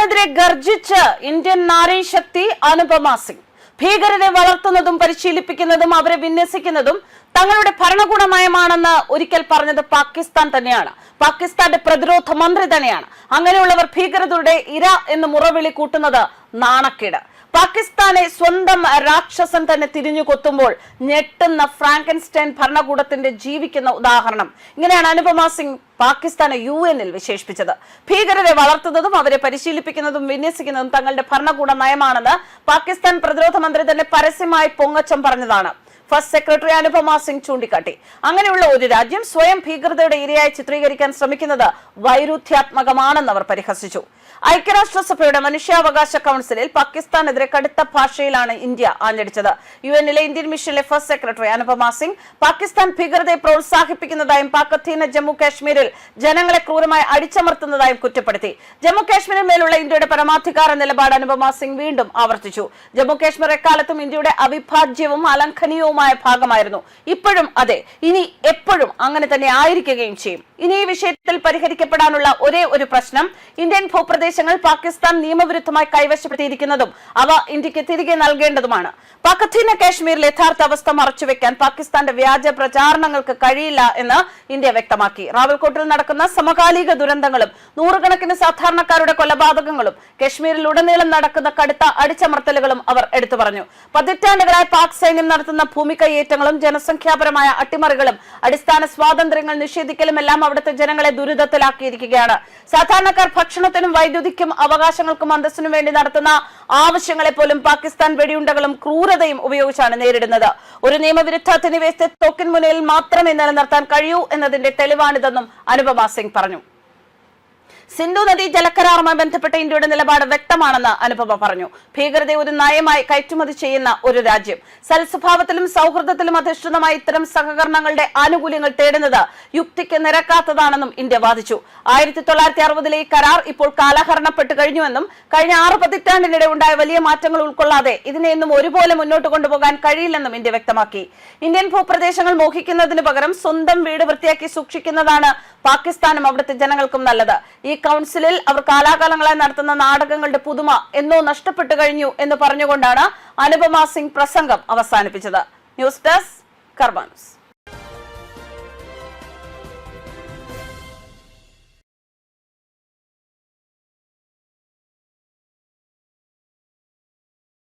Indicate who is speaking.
Speaker 1: പാകിസ്ഥാനെതിരെ ഗർജിച്ച് Indian നാരീശക്തി അനുപമ സിംഗ്. ഭീകരരെ വളർത്തുന്നതും പരിശീലിപ്പിക്കുന്നതും അവരെ വിന്യസിക്കുന്നതും തങ്ങളുടെ ഭരണകൂടമയമാണെന്ന് ഒരിക്കൽ പറഞ്ഞത് പാകിസ്ഥാൻ തന്നെയാണ്. പാകിസ്ഥാന്റെ പ്രതിരോധ മന്ത്രി തന്നെയാണ്. അങ്ങനെയുള്ളവർ ഭീകരതയുടെ ഇര എന്ന് മുറവിളി കൂട്ടുന്നത് നാണക്കേട്. പാകിസ്ഥാനെ സ്വന്തം രാക്ഷസൻ തന്നെ തിരിഞ്ഞു കൊത്തുമ്പോൾ ഞെട്ടുന്ന ഫ്രാങ്കൻസ്റ്റൈൻ ഭരണകൂടത്തിന്റെ ജീവിക്കുന്ന ഉദാഹരണം. ഇങ്ങനെയാണ് അനുപമ സിംഗ് പാകിസ്ഥാനെ UN-ൽ വിശേഷിപ്പിച്ചത്. ഭീകരരെ വളർത്തുന്നതും അവരെ പരിശീലിപ്പിക്കുന്നതും വിന്യസിക്കുന്നതും തങ്ങളുടെ ഭരണകൂട നയമാണെന്ന് പാകിസ്ഥാൻ പ്രതിരോധ മന്ത്രി തന്നെ പരസ്യമായി പൊങ്ങച്ചം പറഞ്ഞതാണ്. ഫസ്റ്റ് സെക്രട്ടറി അനുപമ സിംഗ് ചൂണ്ടിക്കാട്ടി. അങ്ങനെയുള്ള ഒരു രാജ്യം സ്വയം ഭീകരതയുടെ ഇരയായി ചിത്രീകരിക്കാൻ ശ്രമിക്കുന്നത് വൈരുദ്ധ്യാത്മകമാണെന്ന് അവർ പരിഹസിച്ചു. ഐക്യരാഷ്ട്രസഭയുടെ മനുഷ്യാവകാശ കൗൺസിലിൽ പാകിസ്ഥാനെതിരെ കടുത്ത ഭാഷയിലാണ് ഇന്ത്യ ആഞ്ഞടിച്ചത്. UN-ലെ ഇന്ത്യൻ മിഷനിലെ ഫസ്റ്റ് സെക്രട്ടറി അനുപമ സിംഗ് പാകിസ്ഥാൻ ഭീകരതയെ പ്രോത്സാഹിപ്പിക്കുന്നതായും പാക് അധീന ജമ്മു കാശ്മീരിൽ ജനങ്ങളെ ക്രൂരമായി അടിച്ചമർത്തുന്നതായും കുറ്റപ്പെടുത്തി. ജമ്മു കാശ്മീരിന് മേലുള്ള ഇന്ത്യയുടെ പരമാധികാര നിലപാട് അനുപമ സിംഗ് വീണ്ടും ആവർത്തിച്ചു. ജമ്മു കാശ്മീർ എക്കാലത്തും ഇന്ത്യയുടെ അവിഭാജ്യവും അലംഘനീയവുമായ ഭാഗമായിരുന്നു. ഇപ്പോഴും അതെ, ഇനി എപ്പോഴും അങ്ങനെ തന്നെ ആയിരിക്കുകയും ചെയ്യും. ഇനി ഈ വിഷയത്തിൽ പരിഹരിക്കപ്പെടാനുള്ള ഒരേ ഒരു പ്രശ്നം ഇന്ത്യൻ ഭൂപ്രദേശങ്ങൾ പാകിസ്ഥാൻ നിയമവിരുദ്ധമായി കൈവശപ്പെടുത്തിയിരിക്കുന്നതും അവ ഇന്ത്യക്ക് തിരികെ നൽകേണ്ടതുമാണ്. പാക് അധീന കാശ്മീരിൽ യഥാർത്ഥ അവസ്ഥ മറച്ചുവെക്കാൻ പാകിസ്ഥാന്റെ വ്യാജ പ്രചാരണങ്ങൾക്ക് കഴിയില്ല എന്ന് ഇന്ത്യ വ്യക്തമാക്കി. റാവൽകോട്ടിൽ നടക്കുന്ന സമകാലിക ദുരന്തങ്ങളും നൂറുകണക്കിന് സാധാരണക്കാരുടെ കൊലപാതകങ്ങളും കാശ്മീരിലുടനീളം നടക്കുന്ന കടുത്ത അടിച്ചമർത്തലുകളും അവർ എടുത്തു പറഞ്ഞു. പതിറ്റാണ്ടുകളായി പാക് സൈന്യം നടത്തുന്ന ഭൂമി കയ്യേറ്റങ്ങളും ജനസംഖ്യാപരമായ അട്ടിമറികളും അടിസ്ഥാന സ്വാതന്ത്ര്യങ്ങൾ നിഷേധിക്കലും എല്ലാം അവിടുത്തെ ജനങ്ങളെ ദുരിതത്തിലാക്കിയിരിക്കുകയാണ്. സാധാരണക്കാർ ഭക്ഷണത്തിനും വൈദ്യുതിക്കും അവകാശങ്ങൾക്കും അന്തസ്സിനും വേണ്ടി നടത്തുന്ന ആവശ്യങ്ങളെ പോലും പാകിസ്ഥാൻ വെടിയുണ്ടകളും ക്രൂരതയും ഉപയോഗിച്ചാണ് നേരിടുന്നത്. ഒരു നിയമവിരുദ്ധ അധിനിവേശത്തെ തോക്കിൻ മുന്നിൽ മാത്രമേ നിലനിർത്താൻ കഴിയൂ എന്നതിന്റെ തെളിവാണിതെന്നും അനുപമ സിംഗ് പറഞ്ഞു. സിന്ധു നദീ ജലക്കരാറുമായി ബന്ധപ്പെട്ട ഇന്ത്യയുടെ നിലപാട് വ്യക്തമാണെന്ന് അനുപമ പറഞ്ഞു. ഭീകരതയെ ഒരു നയമായി കയറ്റുമതി ചെയ്യുന്ന ഒരു രാജ്യം സൽസ്വഭാവത്തിലും സൗഹൃദത്തിലും അധിഷ്ഠിതമായി ഇത്തരം സഹകരണങ്ങളുടെ ആനുകൂല്യങ്ങൾ തേടുന്നത് യുക്തിക്ക് നിരക്കാത്തതാണെന്നും ഇന്ത്യ വാദിച്ചു. 1960-ലെ ഈ കരാർ ഇപ്പോൾ കാലഹരണപ്പെട്ട് കഴിഞ്ഞുവെന്നും കഴിഞ്ഞ 6 പതിറ്റാണ്ടിനിടെ ഉണ്ടായ വലിയ മാറ്റങ്ങൾ ഉൾക്കൊള്ളാതെ ഇതിനെ ഇന്നും ഒരുപോലെ മുന്നോട്ട് കൊണ്ടുപോകാൻ കഴിയില്ലെന്നും ഇന്ത്യ വ്യക്തമാക്കി. ഇന്ത്യൻ ഭൂപ്രദേശങ്ങൾ മോഹിക്കുന്നതിന് പകരം സ്വന്തം വീട് വൃത്തിയാക്കി സൂക്ഷിക്കുന്നതാണ് പാകിസ്ഥാനും അവിടുത്തെ ജനങ്ങൾക്കും നല്ലത്. ഈ കൗൺസിലിൽ അവർ കാലാകാലങ്ങളായി നടത്തുന്ന നാടകങ്ങളുടെ പുതുമ എന്നോ നഷ്ടപ്പെട്ടു കഴിഞ്ഞു എന്ന് പറഞ്ഞുകൊണ്ടാണ് അനുപമ സിംഗ് പ്രസംഗം അവസാനിപ്പിച്ചത്. ന്യൂസ് ഡെസ്ക് കർമ്മ ന്യൂസ്.